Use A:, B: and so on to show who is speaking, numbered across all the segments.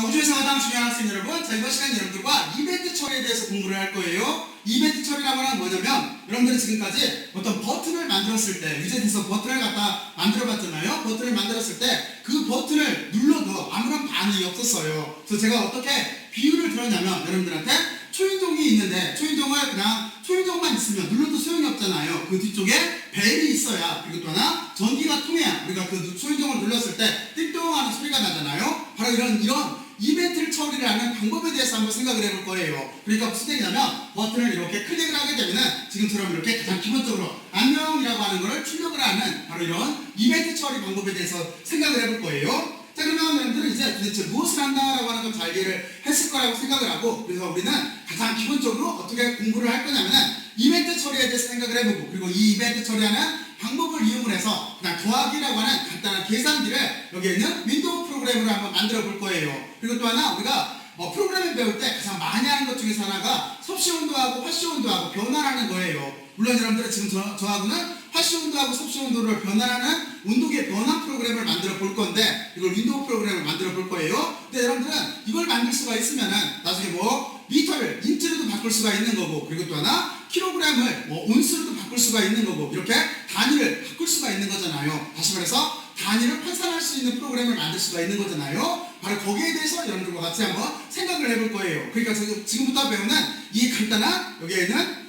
A: 자, 우주에서 가장 중요한 학생 여러분, 자, 이번 시간 여러분들과 이벤트 처리에 대해서 공부를 할 거예요. 이벤트 처리라고 하는 뭐냐면, 여러분들이 지금까지 어떤 버튼을 만들었을 때, 위젯에서 버튼을 갖다 만들어 봤잖아요. 버튼을 만들었을 때 그 버튼을 눌러도 아무런 반응이 없었어요. 그래서 제가 어떻게 비유를 들었냐면, 여러분들한테 초인종이 있는데, 초인종을 그냥 초인종만 있으면 눌러도 소용이 없잖아요. 그 뒤쪽에 벨이 있어야, 그리고 또 하나 전기가 통해야 우리가 그 초인종을 눌렀을 때 띵동하는 소리가 나잖아요. 바로 이런 이벤트를 처리를 하는 방법에 대해서 한번 생각을 해볼 거예요. 그러니까 무슨 얘기냐면, 버튼을 이렇게 클릭을 하게 되면은 지금처럼 이렇게 가장 기본적으로 안녕이라고 하는 것을 출력을 하는 바로 이런 이벤트 처리 방법에 대해서 생각을 해볼 거예요. 자, 그러면 여러분들은 이제 도대체 무엇을 한다라고 하는 걸 잘 이해를 했을 거라고 생각을 하고, 그래서 우리는 가장 기본적으로 어떻게 공부를 할 거냐면은 이벤트 처리에 대해서 생각을 해보고, 그리고 이 이벤트 처리하는 방법을 이용을 해서 그냥 더하기라고 하는 간단한 계산기를 여기에 있는 윈도우 프로그램으로 한번 만들어 볼 거예요. 그리고 또 하나 우리가 프로그램을 배울 때 가장 많이 하는 것 중에서 하나가 섭씨 온도하고 화씨 온도하고 변환하는 거예요. 물론 여러분들은 지금 저하고는 화씨 온도하고 섭씨 온도를 변환하는 온도계 변환 프로그램을 만들어 볼 건데, 이걸 윈도우 프로그램을 만들어 볼 거예요. 근데 여러분들은 이걸 만들 수가 있으면은 나중에 뭐 미터를 인치로도 바꿀 수가 있는 거고, 그리고 또 하나 킬로그램을 온수로도 바꿀 수가 있는 거고, 이렇게 단위를 바꿀 수가 있는 거잖아요. 다시 말해서 단위를 환산할 수 있는 프로그램을 만들 수가 있는 거잖아요. 바로 거기에 대해서 여러분들과 같이 한번 생각을 해볼 거예요. 그러니까 지금부터 배우는 이 간단한 여기에 있는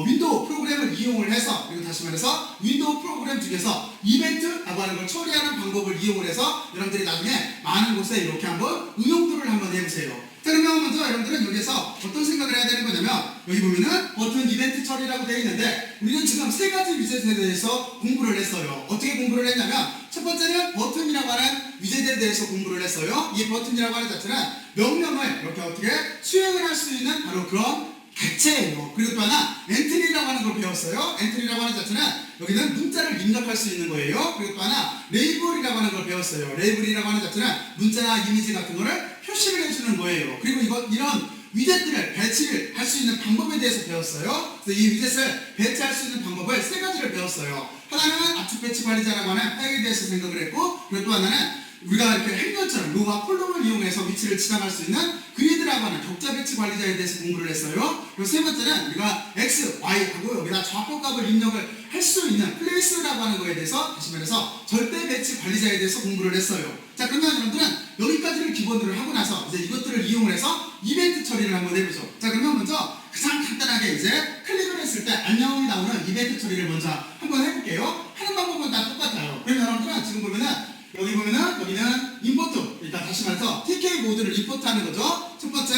A: 윈도우 프로그램을 이용을 해서, 그리고 다시 말해서 윈도우 프로그램 중에서 이벤트라고 하는 걸 처리하는 방법을 이용을 해서 여러분들이 나중에 많은 곳에 이렇게 한번 응용도를 한번 해보세요. 자, 그러면 먼저 여러분들은 여기서 어떤 생각을 해야 되는 거냐면, 여기 보면은 버튼 이벤트 처리라고 되어 있는데, 우리는 지금 세 가지 위젯에 대해서 공부를 했어요. 어떻게 공부를 했냐면, 첫 번째는 버튼이라고 하는 위젯에 대해서 공부를 했어요. 이 버튼이라고 하는 자체는 명령을 이렇게 어떻게 수행을 할 수 있는 바로 그런 객체예요. 그리고 또 하나 엔트리라고 하는 걸 배웠어요. 엔트리라고 하는 자체는 여기는 문자를 입력할 수 있는 거예요. 그리고 또 하나 레이블이라고 하는 걸 배웠어요. 레이블이라고 하는 자체는 문자나 이미지 같은 거를 표시를 해주는 거예요. 그리고 이런 위젯들을 배치를 할 수 있는 방법에 대해서 배웠어요. 그래서 이 위젯을 배치할 수 있는 방법을 세 가지를 배웠어요. 하나는 압축 배치 관리자라고 하는 파일에 대해서 생각을 했고, 그리고 또 하나는 우리가 이렇게 행렬처럼 로와 콜럼을 이용해서 위치를 지정할 수 있는 그리드라고 하는 격자 배치 관리자에 대해서 공부를 했어요. 그리고 세 번째는 우리가 X, Y하고 여기다 좌표값을 입력을 할 수 있는 플레이스라고 하는 거에 대해서, 다시 말해서 절대 배치 관리자에 대해서 공부를 했어요. 자, 그러면 여러분들은 여기까지를 기본으로 하고 나서 이제 이것들을 이용을 해서 이벤트 처리를 한번 해보죠. 자, 그러면 먼저 가장 간단하게 이제 클릭을 했을 때 안녕이 나오는 이벤트 처리를 먼저 한번 해볼게요. 하는 방법은 다 똑같아요. 그러면 여러분들은 지금 보면은 여기 보면은 여기는 임포트, 일단 다시 말해서 TK 모드를 임포트하는 거죠. 첫 번째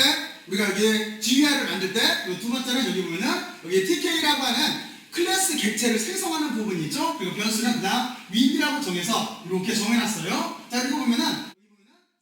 A: 우리가 여기 GUI를 만들 때, 두 번째는 여기 보면은 여기 TK라고 하는 클래스 객체를 생성하는 부분이 있죠. 그리고 변수는 그냥 윈이라고 정해서 이렇게 정해놨어요. 자, 그리고 보면은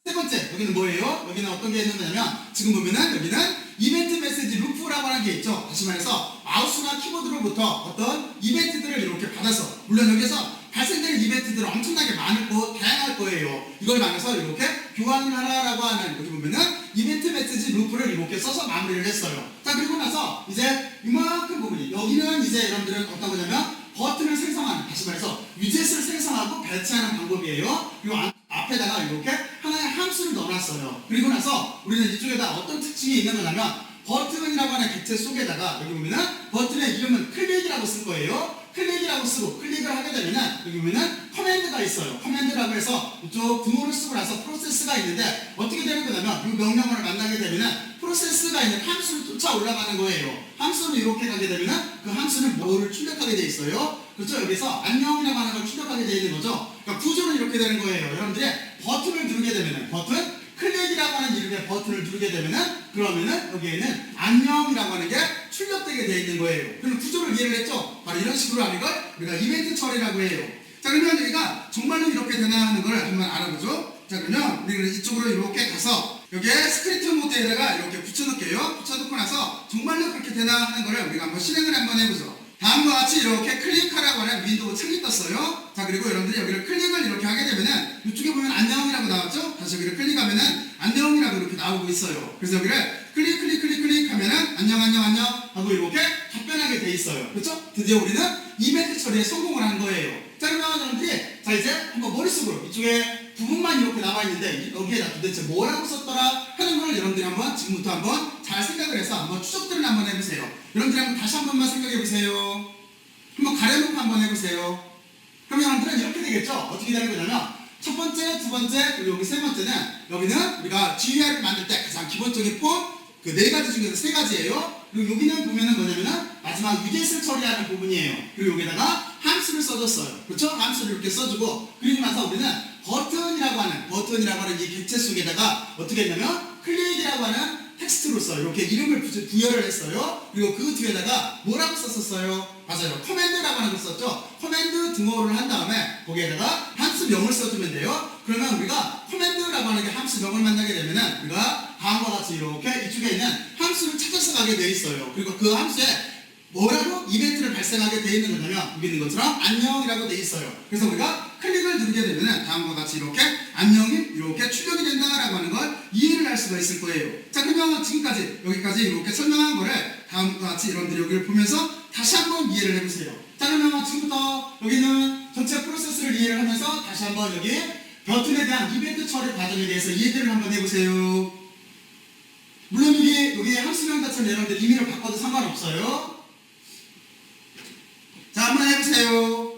A: 세 번째 여기는 뭐예요? 여기는 어떤 게 있는 거냐면, 지금 보면은 여기는 이벤트 메시지 루프라고 하는 게 있죠. 다시 말해서 마우스나 키보드로부터 어떤 이벤트들을 이렇게 받아서, 물론 여기서 발생되는 이벤트들은 엄청나게 많고 다양할 거예요. 이걸 만나서 이렇게 교환을 하라라고 하는, 여기 보면은 이벤트 메시지 루프를 이렇게 써서 마무리를 했어요. 자, 그리고 나서 이제 이만큼 부분이, 여기는 이제 여러분들은 어떤 거냐면 버튼을 생성하는, 다시 말해서 위젯을 생성하고 배치하는 방법이에요. 그리고 앞에다가 이렇게 하나의 함수를 넣어놨어요. 그리고 나서 우리는 이쪽에다 어떤 특징이 있는 거냐면, 버튼이라고 하는 객체 속에다가 여기 보면은 버튼의 이름은 클릭이라고 쓸 거예요. 클릭이라고 쓰고 클릭을 하게 되면은 여기 보면은 커맨드가 있어요. 커맨드라고 해서 이쪽 등호를 쓰고 나서 프로세스가 있는데, 어떻게 되는 거냐면 이 명령어를 만나게 되면은 프로세스가 있는 함수를 쫓아 올라가는 거예요. 함수를 이렇게 가게 되면은 그 함수는 뭐를 출력하게 돼 있어요. 그렇죠? 여기서 안녕이라고 하는 걸 출력하게 돼 있는 거죠. 그러니까 구조는 이렇게 되는 거예요. 여러분들이 버튼을 누르게 되면은, 버튼 클릭이라고 하는 이름의 버튼을 누르게 되면은, 그러면은 여기에는 안녕이라고 하는 게 출력되게 되어 있는 거예요. 그럼 구조를 이해를 했죠? 바로 이런 식으로 하는 걸 우리가 이벤트 처리라고 해요. 자, 그러면 여기가 정말로 이렇게 되나 하는 걸 한번 알아보죠. 자, 그러면 우리는 이쪽으로 이렇게 가서 여기에 스크립트 모드에다가 이렇게 붙여놓을게요. 붙여놓고 나서 정말로 그렇게 되나 하는 걸 우리가 한번 실행을 한번 해보죠. 다음과 같이 이렇게 클릭하라고 하는 윈도우 창이 떴어요. 자, 그리고 여러분들이 여기를 클릭을 이렇게 하게 되면은 이쪽에 보면 안녕이라고 나왔죠? 다시 여기를 클릭하면은 안녕이라고 이렇게 나오고 있어요. 그래서 여기를 클릭 하면은 안녕 하고 이렇게 답변하게 돼 있어요. 그렇죠? 드디어 우리는 이벤트 처리에 성공을 한 거예요. 자, 그러면 여러분들이 자 이제 한번 머릿속으로 이쪽에 부분만 이렇게 남아있는데 여기에다 도대체 뭐라고 썼더라 하는 걸 여러분들이 한번 지금부터 한번 잘 생각을 해서 한번 추적들을 한번 해보세요. 여러분들이 한번 다시 한 번만 생각해보세요. 한번 가려놓고 한번 해보세요. 그러면 여러분들은 이렇게 되겠죠. 어떻게 되는 거냐면 첫 번째, 두 번째, 그리고 여기 세 번째는 여기는 우리가 GUI를 만들 때 가장 기본적인 폼 그 네 가지 중에서 세 가지예요. 그리고 여기는 보면은 뭐냐면은 마지막 위젯을 처리하는 부분이에요. 그리고 여기다가 함수를 써줬어요. 그렇죠? 함수를 이렇게 써주고 그리고 나서 우리는 버튼이라고 하는 이 객체 속에다가 어떻게 했냐면 클릭이라고 하는 텍스트로서 이렇게 이름을 부여를 했어요. 그리고 그 뒤에다가 뭐라고 썼었어요? 맞아요. 커맨드라고 하는 걸 썼죠. 커맨드 등호를 한 다음에 거기에다가 함수명을 써주면 돼요. 그러면 우리가 커맨드라고 하는 게 함수명을 만나게 되면은 우리가 다음과 같이 이렇게 이쪽에 있는 함수를 찾아서 가게 돼 있어요. 그리고 그 함수에 뭐라고 이벤트를 발생하게 돼 있는 거냐면 여기 있는 것처럼 안녕이라고 돼 있어요. 그래서 우리가 클릭을 누르게 되면은 다음과 같이 이렇게 안녕이 이렇게 출력이 된다라고 하는 걸 이해를 할 수가 있을 거예요. 자, 그러면 지금까지 여기까지 이렇게 설명한 거를 다음과 같이 여러분들이 여기를 보면서 다시 한번 이해를 해보세요. 자, 그러면 지금부터 여기는 전체 프로세스를 이해를 하면서 다시 한번 여기 버튼에 대한 이벤트 처리 과정에 대해서 이해를 한번 해보세요. 물론 여기 함수명 자체는 여러분들 임의로 바꿔도 상관없어요. 자, 한번 해보세요.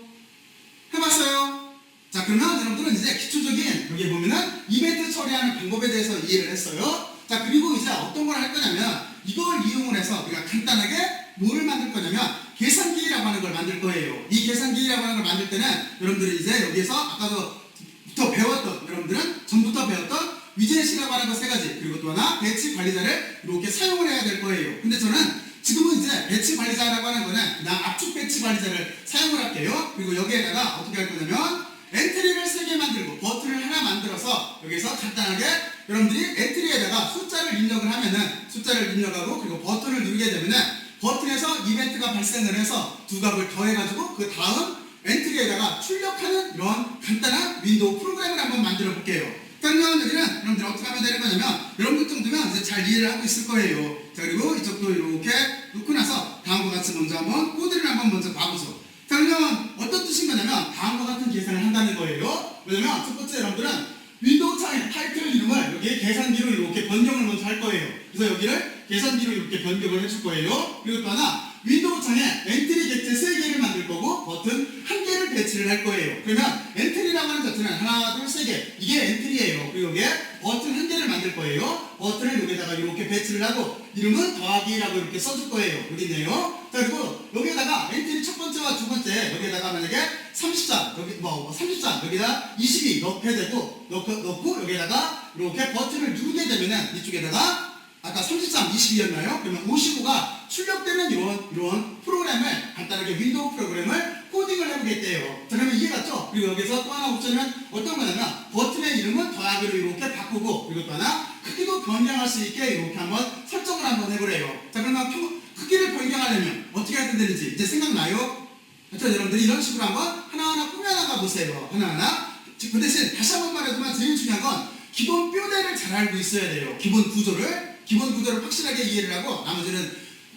A: 해봤어요? 자, 그러면 여러분들은 이제 기초적인 여기 보면은 이벤트 처리하는 방법에 대해서 이해를 했어요. 자, 그리고 이제 어떤 걸 할 거냐면 이걸 이용을 해서 우리가 간단하게 뭐를 만들 거냐면 계산기라고 하는 걸 만들 거예요. 이 계산기라고 하는 걸 만들 때는 여러분들이 이제 여기에서 아까부터 배웠던 여러분들은 전부터 배웠던 위젯이라고 하는 거 세 가지 그리고 또 하나 배치 관리자를 이렇게 사용을 해야 될 거예요. 근데 저는 지금은 이제 배치 관리자라고 하는 거는 그냥 압축 배치 관리자를 사용을 할게요. 그리고 여기에다가 어떻게 할 거냐면 엔트리를 3개 만들고 버튼을 하나 만들어서 여기서 간단하게 여러분들이 엔트리에다가 숫자를 입력을 하면은 숫자를 입력하고 그리고 버튼을 누르게 되면은 버튼에서 이벤트가 발생을 해서 두 값을 더해가지고 그 다음 엔트리에다가 출력하는 이런 간단한 윈도우 프로그램을 한번 만들어 볼게요. 그러면 여기는 여러분들 어떻게 하면 되는 거냐면 여러분들 정도면 이제 잘 이해를 하고 있을 거예요. 자, 그리고 이쪽도 이렇게 놓고 나서 다음과 같이 먼저 한번 코드를 한번 먼저 봐보죠. 자, 그러면 어떤 뜻인 거냐면 다음과 같은 계산을 한다는 거예요. 왜냐면 첫 번째 여러분들은 윈도우 창에 타이틀 이름을 여기 계산기로 이렇게 변경을 먼저 할 거예요. 그래서 여기를 계산기로 이렇게 변경을 해줄 거예요. 그리고 또 하나 윈도우 창에 엔트리 객체 3개를 만들 거고 버튼 1개를 배치를 할 거예요. 그러면 엔트리라고 하는 자체는 하나, 둘, 3개 이게 엔트리예요. 그리고 여기에 버튼 1개를 만들 거예요. 버튼을 여기다가 이렇게 배치를 하고 이름은 더하기라고 이렇게 써줄 거예요. 여기 있네요. 자, 그리고 여기에다가 엔트리 첫 번째와 두 번째 여기에다가 만약에 33 여기 33 여기다 22 넣게 되고 넣고 여기에다가 이렇게 버튼을 누르게 되면은 이쪽에다가 아까 33, 22였나요? 그러면 55가 출력되는 이런 프로그램을 간단하게 윈도우 프로그램을 코딩을 해보겠대요. 자, 그러면 이해갔죠? 그리고 여기서 또 하나 옵션은 어떤 거냐면 버튼의 이름은 더하기로 이렇게 바꾸고 그리고 또 하나 크기도 변경할 수 있게 이렇게 한번 설정을 한번 해보래요. 자, 그러면 크기를 변경하려면 어떻게 해야 되는지 이제 생각나요? 그렇죠? 여러분들이 이런 식으로 한번 하나하나 꾸며나가 보세요. 하나하나. 그 대신 다시 한번 말해주면 제일 중요한 건 기본 뼈대를 잘 알고 있어야 돼요. 기본 구조를 확실하게 이해를 하고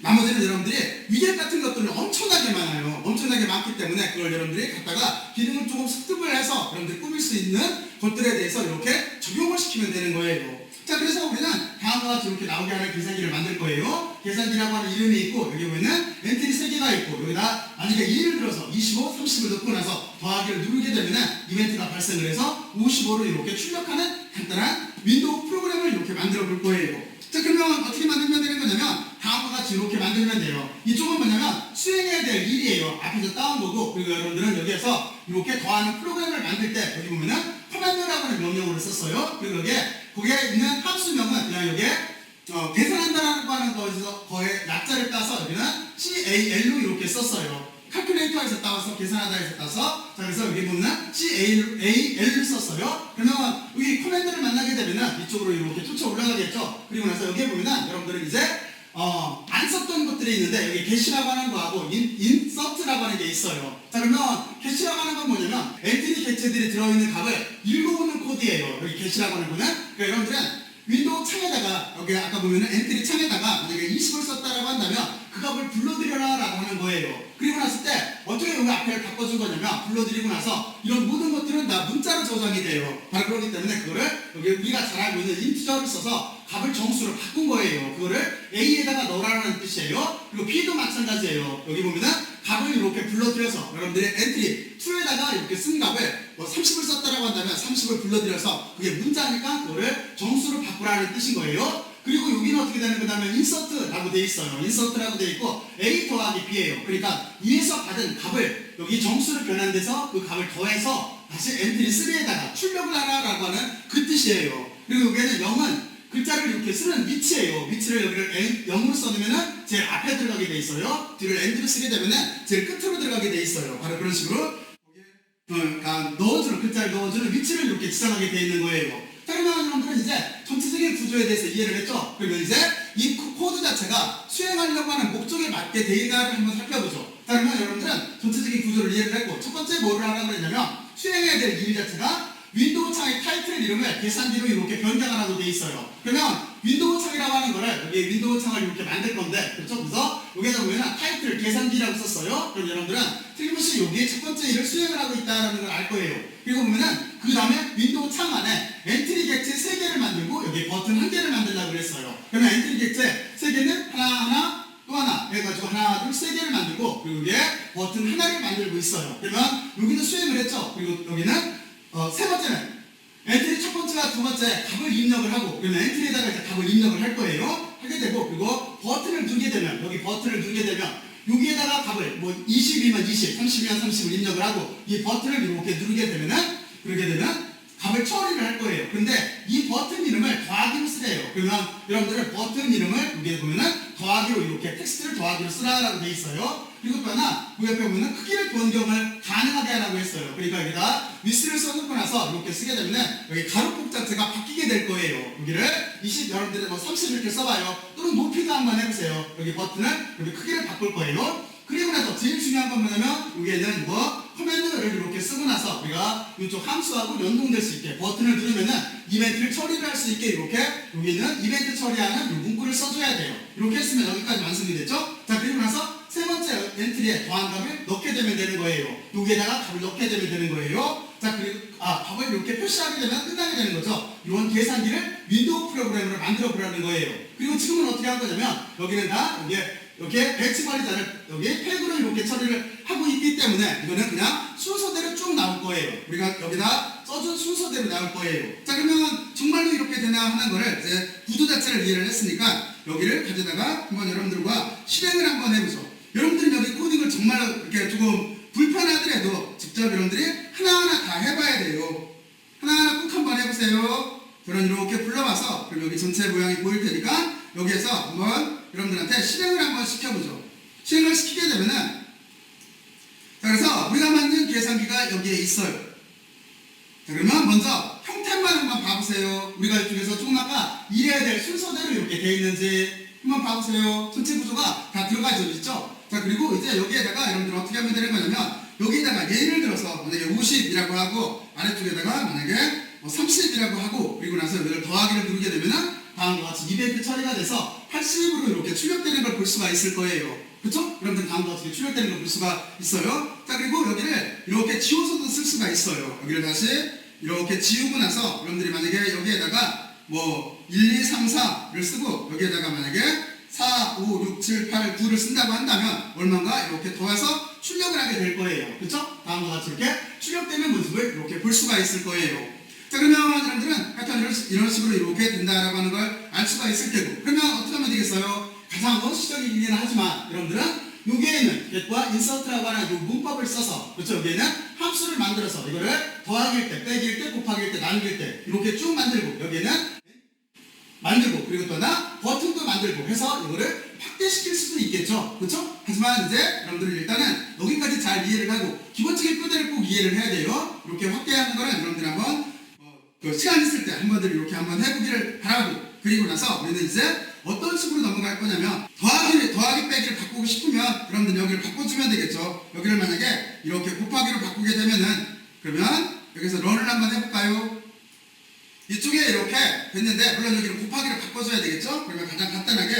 A: 나머지는 여러분들이 위젯 같은 것들은 엄청나게 많아요. 엄청나게 많기 때문에 그걸 여러분들이 갖다가 기능을 조금 습득을 해서 여러분들이 꾸밀 수 있는 것들에 대해서 이렇게 적용을 시키면 되는 거예요. 자, 그래서 우리는 다음과 같이 이렇게 나오게 하는 계산기를 만들 거예요. 계산기라고 하는 이름이 있고 여기 보면은 엔트리 3개가 있고 여기다 만약에 예를 들어서 25, 30을 넣고 나서 더하기를 누르게 되면은 이벤트가 발생을 해서 55를 이렇게 출력하는 간단한 윈도우 프로그램을 이렇게 만들어 볼 거예요. 자, 그러면 어떻게 만들면 되는 거냐면 다음과 같이 이렇게 만들면 돼요. 이쪽은 뭐냐면 수행해야 될 일이에요. 앞에서 따온 거고 그리고 여러분들은 여기에서 이렇게 더하는 프로그램을 만들 때 여기 보면은 커맨드라고 하는 명령어를 썼어요. 그리고 거기에 있는 함수명은 그냥 여기에 계산한다라고 하는 거의 약자를 따서 여기는 CAL로 이렇게 썼어요. 칼큘레이터에서 따와서 계산하다에서 따서 자, 그래서 여기 보면 CAL을 썼어요. 그러면 여기 커맨드를 만나게 되면 이쪽으로 이렇게 쫓아 올라가겠죠. 그리고 나서 여기 보면 여러분들은 이제 안 썼던 것들이 있는데 여기 게시라고 하는 거하고 인서트라고 하는 게 있어요. 자, 그러면 게시라고 하는 건 뭐냐면 엔트리 객체들이 들어있는 값을 읽어오는 코드예요. 여기 게시라고 하는 거는 그러니까 여러분들은 윈도우 창에다가 여기 아까 보면은 엔트리 창에다가 만약에 20을 썼다라고 한다면 그 값을 불러들여라 라고 하는 거예요. 그리고 났을 때 어떻게 여기 앞에를 바꿔준 거냐면 불러들이고 나서 이런 모든 것들은 다 문자로 저장이 돼요. 바로 그렇기 때문에 그거를 여기 우리가 잘 알고 있는 인티저를 써서 값을 정수로 바꾼 거예요. 그거를 A에다가 넣으라는 뜻이에요. 그리고 B도 마찬가지예요. 여기 보면은 값을 이렇게 불러들여서 여러분들이 엔트리 2에다가 이렇게 쓴 값을 뭐 30을 썼다라고 한다면 30을 불러들여서 그게 문자니까 그거를 정수로 바꾸라는 뜻인 거예요. 그리고 여기는 어떻게 되는 거냐면 인서트라고 되어 있어요. 인서트라고 되어 있고 A 더하기 B예요. 그러니까 위에서 받은 값을 여기 정수로 변환돼서 그 값을 더해서 다시 엔트리 3에다가 출력을 하라라고 하는 그 뜻이에요. 그리고 여기에는 0은 글자를 이렇게 쓰는 위치예요. 위치를 여기를 0으로 써놓으면 제일 앞에 들어가게 돼 있어요. 뒤를 엔트리 쓰게 되면 제일 끝으로 들어가게 돼 있어요. 바로 그런 식으로 넣어주는 글자를 넣어주는 위치를 이렇게 지정하게 돼 있는 거예요. 자, 그러면 여러분들은 이제 전체적인 구조에 대해서 이해를 했죠? 그러면 이제 이 코드 자체가 수행하려고 하는 목적에 맞게 되어 있나를 한번 살펴보죠. 자, 그러면 여러분들은 전체적인 구조를 이해를 했고 첫 번째 뭐를 하라고 그랬냐면 수행해야 될 일 자체가 윈도우 창의 타이틀 이름을 계산기로 이렇게 변경하라고 되어 있어요. 그러면 윈도우 창이라고 하는 거를 여기 윈도우 창을 이렇게 만들 건데 그렇죠? 그래서 여기에다 보면 타이틀 계산기라고 썼어요. 그럼 여러분들은 틀림없이 여기에 첫 번째 일을 수행을 하고 있다는 걸 알 거예요. 그리고 보면은 그 다음에 윈도우 창 안에 엔트리 객체 3개를 만들고 여기 버튼 1개를 만들려고 그랬어요. 그러면 엔트리 객체 3개는 하나 또 하나 해가지고 하나 둘 3개를 만들고 그리고 여기에 버튼 하나를 만들고 있어요. 그러면 여기도 수행을 했죠. 그리고 여기는 세 번째는 엔트리 첫 번째와 두 번째 값을 입력을 하고 그러면 엔트리에다가 이제 값을 입력을 할 거예요. 하게 되고 그리고 버튼을 누르게 되면 여기 버튼을 누르게 되면 여기에다가 값을 뭐 20이면 20, 30이면 30을 입력을 하고 이 버튼을 이렇게 누르게 되면은 그러게 되면 값을 처리를 할 거예요. 근데 이 버튼 이름을 더하기로 쓰래요. 그러면 여러분들은 버튼 이름을 여기에 보면은 더하기로 이렇게 텍스트를 더하기로 쓰라라고 돼 있어요. 그리고 또 하나 그 옆에 보면은 크기를 변경을 가능하게 하라고 했어요. 그러니까 여기다 위스를 써놓고 나서 이렇게 쓰게 되면은 여기 가로폭 자체가 바뀌게 될 거예요. 여기를 20 여러분들이 뭐 30 이렇게 써봐요. 또는 높이도 한번 해보세요. 여기 버튼을 여기 크기를 바꿀 거예요. 그리고 나서 제일 중요한 건 뭐냐면 여기에는 이거 커맨드를 이렇게 쓰고 나서 우리가 이쪽 함수하고 연동될 수 있게 버튼을 누르면은 이벤트를 처리를 할 수 있게 이렇게 여기는 이벤트 처리하는 이 문구를 써줘야 돼요. 이렇게 했으면 여기까지 완성이 됐죠? 자, 그리고 나서 세 번째 엔트리에 더한 값을 넣게 되면 되는 거예요. 여기에다가 값을 넣게 되면 되는 거예요. 자, 그리고 값을 이렇게 표시하게 되면 끝나게 되는 거죠. 이런 계산기를 윈도우 프로그램으로 만들어 보라는 거예요. 그리고 지금은 어떻게 한 거냐면 여기는 다 이렇게 배치 관리자를 여기 팩으로 이렇게 처리를 하고 있기 때문에 이거는 그냥 순서대로 쭉 나올 거예요. 우리가 여기다 써준 순서대로 나올 거예요. 자, 그러면 정말로 이렇게 되나 하는 거를 이제 구조 자체를 이해를 했으니까 여기를 가져다가 한번 여러분들과 실행을 한번 해보죠. 여러분들이 여기 코딩을 정말 이렇게 조금 불편하더라도 직접 여러분들이 하나하나 다 해봐야 돼요. 하나하나 꼭 한번 해보세요. 저는 이렇게 불러봐서 그럼 여기 전체 모양이 보일 테니까 여기에서 한번 여러분들한테 실행을 한번 시켜보죠. 실행을 시키게 되면은 자, 그래서 우리가 만든 계산기가 여기에 있어요. 자, 그러면 먼저 형태만 한번 봐보세요. 우리가 이쪽에서 조금 아까 일해야 될 순서대로 이렇게 되어 있는지 한번 봐보세요. 전체 구조가 다 들어가 있죠. 자, 그리고 이제 여기에다가 여러분들 어떻게 하면 되는 거냐면 여기에다가 예를 들어서 만약에 50이라고 하고 아래쪽에다가 만약에 30이라고 하고 그리고 나서 여기를 더하기를 누르게 되면은 다음과 같이 이벤트 처리가 돼서 80으로 이렇게 출력되는 걸 볼 수가 있을 거예요. 그렇죠? 여러분들 다음과 같이 출력되는 걸 볼 수가 있어요. 자, 그리고 여기를 이렇게 지워서도 쓸 수가 있어요. 여기를 다시 이렇게 지우고 나서 여러분들이 만약에 여기에다가 뭐 1, 2, 3, 4를 쓰고 여기에다가 만약에 4, 5, 6, 7, 8, 9를 쓴다고 한다면 얼마인가 이렇게 더해서 출력을 하게 될 거예요. 그렇죠? 다음과 같이 이렇게 출력되는 모습을 이렇게 볼 수가 있을 거예요. 자, 그러면 여러분들은 하여튼 이런 식으로 이렇게 된다라고 하는 걸 알 수가 있을 테고 그러면 어떻게 하면 되겠어요? 가장 원시적이긴 하지만 여러분들은 여기에는 get과 insert라고 하는 이 문법을 써서 그렇죠? 여기에는 함수를 만들어서 이거를 더하기일 때, 빼기일 때, 곱하기일 때, 나누기일 때 이렇게 쭉 만들고 여기에는 만들고 그리고 또 하나 버튼도 만들고 해서 이거를 확대시킬 수도 있겠죠. 그렇죠? 하지만 이제 여러분들은 일단은 여기까지 잘 이해를 하고 기본적인 끄대를 꼭 이해를 해야 돼요. 이렇게 확대하는 거는 여러분들 한번 시간 있을 때 한번들 이렇게 한번 해보기를 바라고 그리고 나서 우리는 이제 어떤 식으로 넘어갈 거냐면 더하기 빼기를 바꾸고 싶으면 여러분들 여기를 바꿔주면 되겠죠. 여기를 만약에 이렇게 곱하기로 바꾸게 되면은 그러면 여기서 런을 한번 해볼까요? 이쪽에 이렇게 됐는데 물론 여기를 곱하기로 바꿔줘야 되겠죠. 그러면 가장 간단하게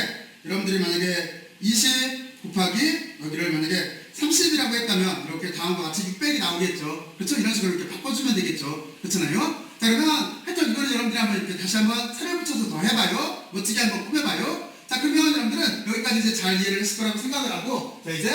A: 여러분들이 만약에 20 곱하기 여기를 만약에 30이라고 했다면 이렇게 다음과 같이 600이 나오겠죠. 그렇죠? 이런 식으로 이렇게 바꿔주면 되겠죠. 그렇잖아요? 자, 그러면 하여튼 이거는 여러분들이 한번 이렇게 다시 한번 살을 붙여서 더 해봐요. 멋지게 한번 꾸며봐요. 자, 그러면 여러분들은 여기까지 이제 잘 이해를 했을 거라고 생각을 하고, 자, 이제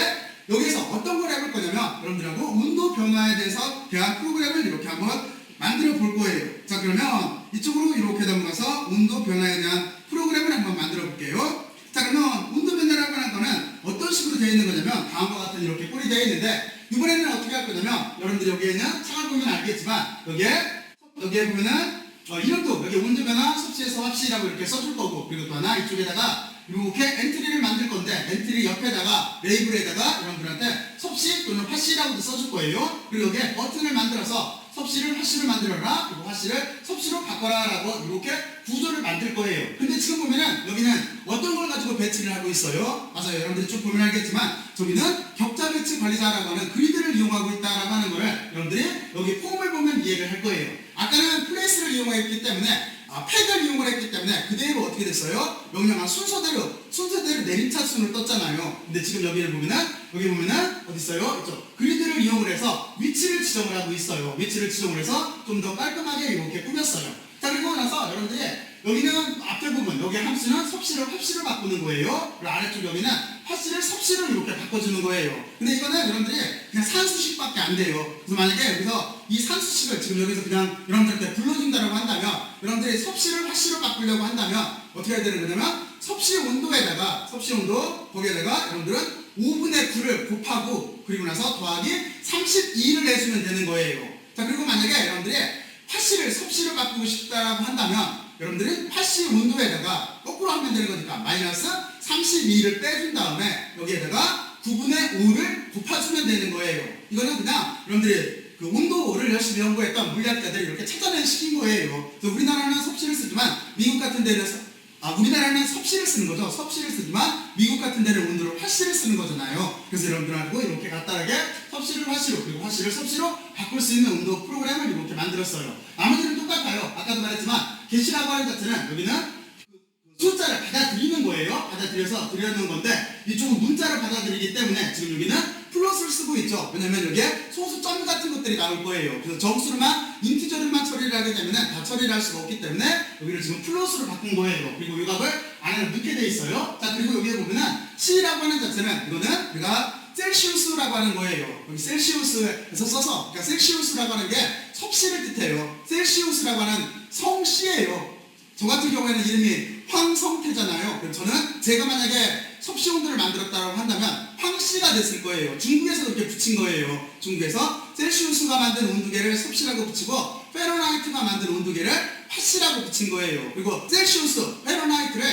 A: 여기서 어떤 걸 해볼 거냐면 여러분들하고 온도 변화에 대해서 대한 프로그램을 이렇게 한번 만들어 볼 거예요. 자, 그러면 이쪽으로 이렇게 넘어가서 온도 변화에 대한 프로그램을 한번 만들어 볼게요. 자, 그러면 온도 변화라고 하는 거는 어떤 식으로 되어 있는 거냐면 다음과 같은 이렇게 꼴이 되어 있는데, 이번에는 어떻게 할 거냐면 여러분들이 여기에는 창을 보면 알겠지만 여기에 보면은 이름도 여기 온도 변화 섭씨에서 합씨라고 이렇게 써줄 거고, 그리고 또 하나 이쪽에다가 이렇게 엔트리를 만들 건데 엔트리 옆에다가 레이블에다가 여러분들한테 섭씨 또는 화씨라고도 써줄 거예요. 그리고 여기에 버튼을 만들어서 섭씨를 화씨로 만들어라, 그리고 화씨를 섭씨로 바꿔라 라고 이렇게 구조를 만들 거예요. 근데 지금 보면은 여기는 어떤 걸 가지고 배치를 하고 있어요? 맞아요. 여러분들이 쭉 보면 알겠지만 저기는 격자 배치 관리자라고 하는 그리드를 이용하고 있다라고 하는 거를 여러분들이 여기 폼을 보면 이해를 할 거예요. 아까는 플레이스를 이용했기 때문에 팩을 이용을 했기 때문에 그대로 어떻게 됐어요? 명령한 순서대로 내림차순을 떴잖아요. 근데 지금 여기 보면은 어디 있어요? 있죠? 그리드를 이용을 해서 위치를 지정을 하고 있어요. 위치를 지정을 해서 좀 더 깔끔하게 이렇게 꾸몄어요. 자, 그리고 나서 여러분들이 여기는 앞에 부분 여기 함수는 섭씨를 합씨로 바꾸는 거예요. 그리고 아래쪽 여기는 합씨를 섭씨로 이렇게 바꿔주는 거예요. 근데 이거는 여러분들이 그냥 산수식밖에 안 돼요. 그래서 만약에 여기서 이 산수식을 지금 여기서 그냥 여러분들한테 불러준다라고 한다면, 여러분들이 섭씨를 합씨로 바꾸려고 한다면 어떻게 해야 되는 거냐면 섭씨 온도에다가 거기에다가 여러분들은 5분의 9를 곱하고 그리고 나서 더하기 32를 해주면 되는 거예요. 자, 그리고 만약에 여러분들이 합씨를 섭씨로 바꾸고 싶다라고 한다면 여러분들이 합씨 온도에다가 거꾸로 하면 되는 거니까 마이너스 32를 빼준 다음에 여기에다가 9분의 5를 곱해주면 되는 거예요. 이거는 그냥 여러분들이 그 온도를 열심히 연구했던 물리학자들이 이렇게 찾아낸 식인 거예요. 그래서 우리나라는 섭씨를 쓰지만 미국 같은 데는 우리나라는 섭씨를 쓰는 거죠. 섭씨를 쓰지만 미국 같은 데는 온도를 화씨를 쓰는 거잖아요. 그래서 여러분들하고 이렇게 간단하게 섭씨를 화씨로 그리고 화씨를 섭씨로 바꿀 수 있는 온도 프로그램을 이렇게 만들었어요. 나머지는 똑같아요. 아까도 말했지만 게시라고 하는 자체는 여기는 숫자를 받아들이는 거예요. 받아들여서 드리는 건데 이쪽은 문자를 받아들이기 때문에 지금 여기는 플러스를 쓰고 있죠. 왜냐면 여기에 소수 점 같은 것들이 나올 거예요. 그래서 정수로만 인티저를만 처리를 하게 되면 다 처리를 할 수가 없기 때문에 여기를 지금 플러스로 바꾼 거예요. 그리고 이 값을 안에 넣게 돼 있어요. 자, 그리고 여기에 보면은 C라고 하는 자체는 이거는 우리가 셀시우스라고 하는 거예요. 여기 셀시우스에서 써서, 그러니까 셀시우스라고 하는 게 섭씨를 뜻해요. 셀시우스라고 하는 성씨예요. 저 같은 경우에는 이름이 황성태잖아요. 그래서 저는 제가 만약에 섭씨 온도를 만들었다고 한다면 황씨가 됐을 거예요. 중국에서 그렇게 붙인 거예요. 중국에서 셀시우스가 만든 온도계를 섭씨라고 붙이고 페르나이트가 만든 온도계를 화씨라고 붙인 거예요. 그리고 셀시우스, 페르나이트를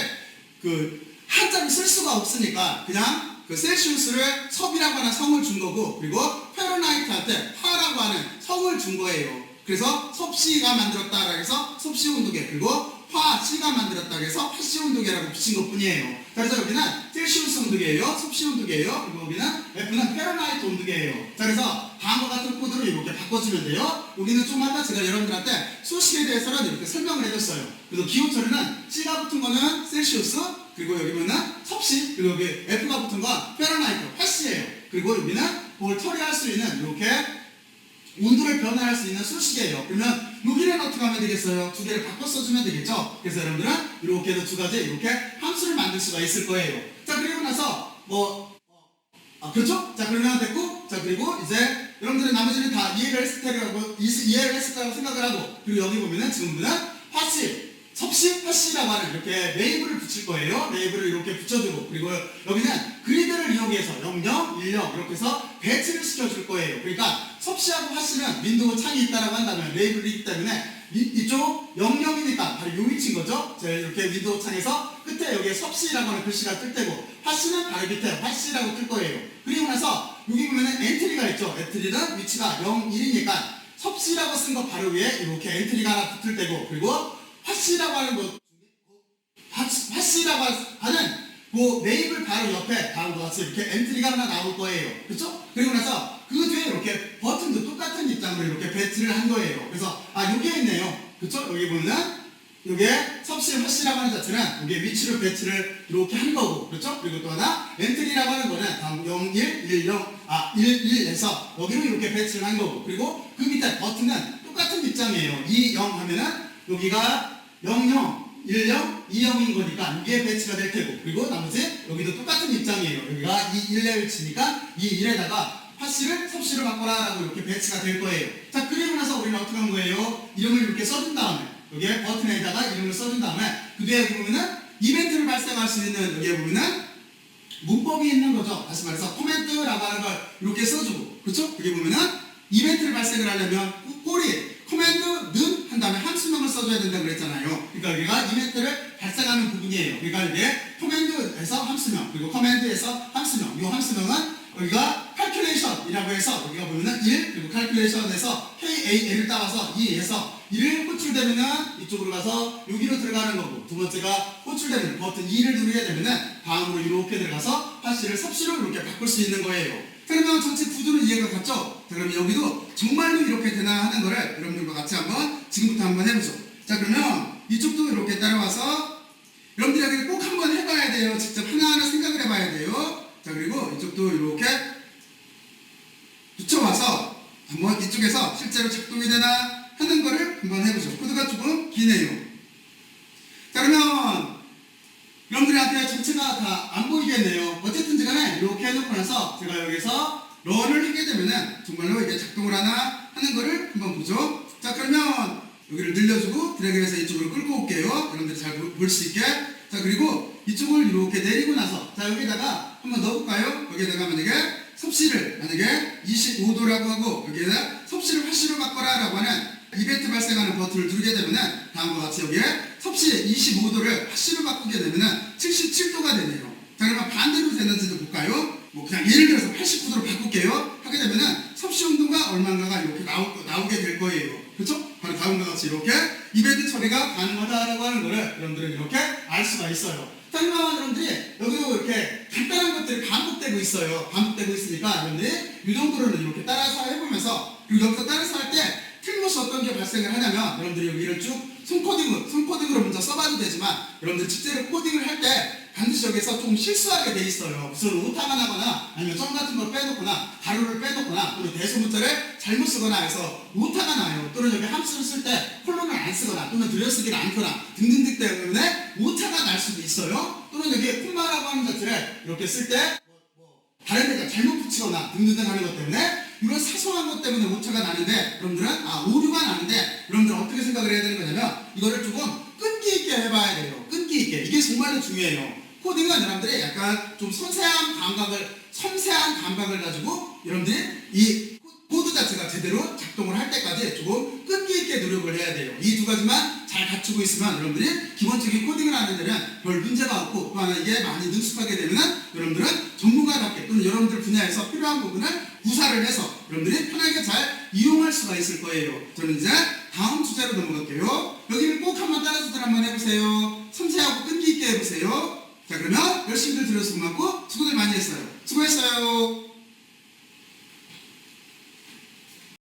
A: 그 한자로 쓸 수가 없으니까 그냥 그 셀시우스를 섭이라고 하는 성을 준 거고, 그리고 페르나이트한테 화라고 하는 성을 준 거예요. 그래서 섭씨가 만들었다라고 해서 섭씨 온도계, 그리고 화씨가 만들었다고 해서 화씨 온도계라고 붙인 것 뿐이에요. 그래서 여기는 셀시우스 온도계예요. 섭씨 온도계예요. 그리고 여기는 F는 페르나이트 온도계예요. 자, 그래서 다음과 같은 코드로 이렇게 바꿔주면 돼요. 여기는 좀 아까 제가 여러분들한테 수식에 대해서는 이렇게 설명을 해줬어요. 그래서 기호 처리는 C가 붙은 거는 셀시우스, 그리고 여기 보면은 섭씨, 그리고 여기 F가 붙은 건 페르나이트, 화씨예요. 그리고 여기는 그걸 처리할 수 있는 이렇게 온도를 변화할 수 있는 수식이에요. 그러면 여기는 어떻게 하면 되겠어요? 두 개를 바꿔 써주면 되겠죠? 그래서 여러분들은 이렇게 해서 두 가지 이렇게 함수를 만들 수가 있을 거예요. 자, 그리고 나서 그렇죠? 자, 그러면 됐고, 자, 그리고 이제 여러분들은 나머지는 다 이해를 했을 거라고 생각을 하고, 그리고 여기 보면은 지금 보면은 화씨, 섭씨, 화씨라고 하는 이렇게 레이블을 붙일 거예요. 레이블을 이렇게 붙여주고, 그리고 여기는 그리드를 이용해서 00, 10 이렇게 해서 배치를 시켜줄 거예요. 그러니까 섭씨하고 화씨는 윈도우 창이 있다라고 한다면 레이블이 있기 때문에 이쪽 00이니까 바로 요 위치인 거죠. 제가 이렇게 윈도우 창에서 끝에 여기에 섭씨라고 하는 글씨가 뜰 테고, 화씨는 바로 밑에 화씨라고 뜰 거예요. 그리고 나서 여기 보면은 엔트리가 있죠. 엔트리는 위치가 0, 1이니까 섭씨라고 쓴 거 바로 위에 이렇게 엔트리가 하나 붙을 테고, 그리고 화씨라고 하는 거, 화씨라고 하는 그 네이블 바로 옆에 다음과 같이 이렇게 엔트리가 하나 나올 거예요. 그렇죠? 그리고 나서 그 뒤에 이렇게 버튼도 똑같은 입장으로 이렇게 배치를 한 거예요. 그래서 여기에 있네요. 그렇죠? 여기 보면 이게 섭씨 허씨라고 하는 자체는 이게 위치로 배치를 이렇게 한 거고, 그렇죠? 그리고 또 하나 엔트리라고 하는 거는 다음 0, 1, 1, 0, 1, 1에서 여기로 이렇게 배치를 한 거고, 그리고 그 밑에 버튼은 똑같은 입장이에요. 2, 0 하면은 여기가 0, 0, 1, 0, 2, 0인 거니까 이게 배치가 될 테고, 그리고 나머지 여기도 똑같은 입장이에요. 여기가 2, 1을 치니까 2, 1에다가 파씨를 섭씨로 바꿔라 라고 이렇게 배치가 될 거예요. 자, 그리고 나서 우리는 어떻게 한 거예요? 이름을 이렇게 써준 다음에 여기에 버튼에다가 이름을 써준 다음에 그 뒤에 여기 보면은 이벤트를 발생할 수 있는 여기에 보면은 문법이 있는 거죠. 다시 말해서 코멘트라고 하는 걸 이렇게 써주고, 그렇죠? 여기 보면은 이벤트를 발생을 하려면 꼬리 코맨드는 한 다음에 함수명을 써줘야 된다고 그랬잖아요. 그러니까 여기가 이벤트를 발생하는 부분이에요. 그러니까 이게 코맨드에서 함수명, 그리고 커맨드에서 함수명. 이 함수명은 여기가 calculation이라고 해서 여기가 보면은 1, 그리고 calculation에서 KAL을 따와서 2에서 1을 호출되면은 이쪽으로 가서 여기로 들어가는 거고, 두 번째가 호출되면 버튼 2를 누르게 되면은 다음으로 이렇게 들어가서 파씨를 섭씨로 이렇게 바꿀 수 있는 거예요. 자, 그러면 전체 구조는 이해가 갔죠? 자, 그러면 여기도 정말로 이렇게 되나 하는 거를 여러분들과 같이 한번 지금부터 한번 해보죠. 자, 그러면 이쪽도 이렇게 따라와서 여러분들이 여기 꼭 한번 해봐야 돼요. 직접 하나하나 생각을 해봐야 돼요. 자, 그리고 이쪽도 이렇게 붙여와서 한번 이쪽에서 실제로 작동이 되나 하는 거를 한번 해보죠. 코드가 조금 기네요. 자, 그러면 여러분들한테 전체가 다 안 보이겠네요. 어쨌든 간에 이렇게 해놓고 나서 제가 여기서 런을 하게 되면은 정말로 이게 작동을 하나 하는 거를 한번 보죠. 자, 그러면 여기를 늘려주고 드래그해서 이쪽으로 끌고 올게요. 여러분들이 잘 볼 수 있게. 자, 그리고 이쪽을 이렇게 내리고 나서 자, 여기다가 한번 넣어볼까요? 여기다가 만약에 섭씨를 만약에 25도라고 하고 여기에다 섭씨를 80로 바꿔라 라고 하는 이벤트 발생하는 버튼을 누르게 되면은 다음과 같이 여기에 섭씨 25도를 80로 바꾸게 되면은 77도가 되네요. 자, 그러면 반대로 되는지도 볼까요? 뭐 그냥 예를 들어서 89도로 바꿀게요. 하게 되면은 섭씨 온도가 얼마인가가 이렇게 나오게 될 거예요. 그렇죠? 바로 다음과 같이 이렇게 이벤트 처리가 가능하다라고 하는 거를 여러분들은 이렇게 알 수가 있어요. 자, 그러면 여러분들이 여기도 이렇게 간단한 것들이 반복되고 있어요. 반복되고 있으니까 여러분들이 이 정도로는 이렇게 따라서 해보면서, 그리고 여기서 따라서 할 때 틀림없이 어떤 게 발생을 하냐면 여러분들이 여기를 쭉 손코딩으로 먼저 써봐도 되지만 여러분들 실제로 코딩을 할 때 반드시 여기서 좀 실수하게 돼 있어요. 무슨 오타가 나거나 아니면 점 같은 걸 빼놓거나 가로를 빼놓거나 또는 대소문자를 잘못 쓰거나 해서 오타가 나요. 또는 여기 함수를 쓸 때 콜론을 안 쓰거나 또는 들여쓰기를 않거나 등등등 때문에 오타가 날 수도 있어요. 또는 여기 콤마라고 하는 자체를 이렇게 쓸 때 다른 데가 잘못 붙이거나 등등등 하는 것 때문에 이런 사소한 것 때문에 오차가 나는데 여러분들은 오류가 나는데 여러분들은 어떻게 생각을 해야 되는 거냐면 이거를 조금 끈기 있게 해봐야 돼요. 끈기 있게. 이게 정말로 중요해요. 코딩은 여러분들이 약간 좀 섬세한 감각을 가지고 여러분들이 이 코드 자체가 제대로 작동을 할 때까지 조금 끈기 있게 노력을 해야 돼요. 이 두 가지만 잘 갖추고 있으면 여러분들이 기본적인 코딩을 하는 데는 별 문제가 없고, 또 하나 이게 많이 능숙하게 되면은 여러분들은 전문가답게 또는 여러분들 분야에서 필요한 부분을 구사를 해서 여러분들이 편하게 잘 이용할 수가 있을 거예요. 저는 이제 다음 주제로 넘어갈게요. 여기를 꼭 한번 따라서들 한번 해보세요. 섬세하고 끈기 있게 해보세요. 자, 그러면 열심히들 들어서 고맙고 수고들 많이 했어요. 수고했어요.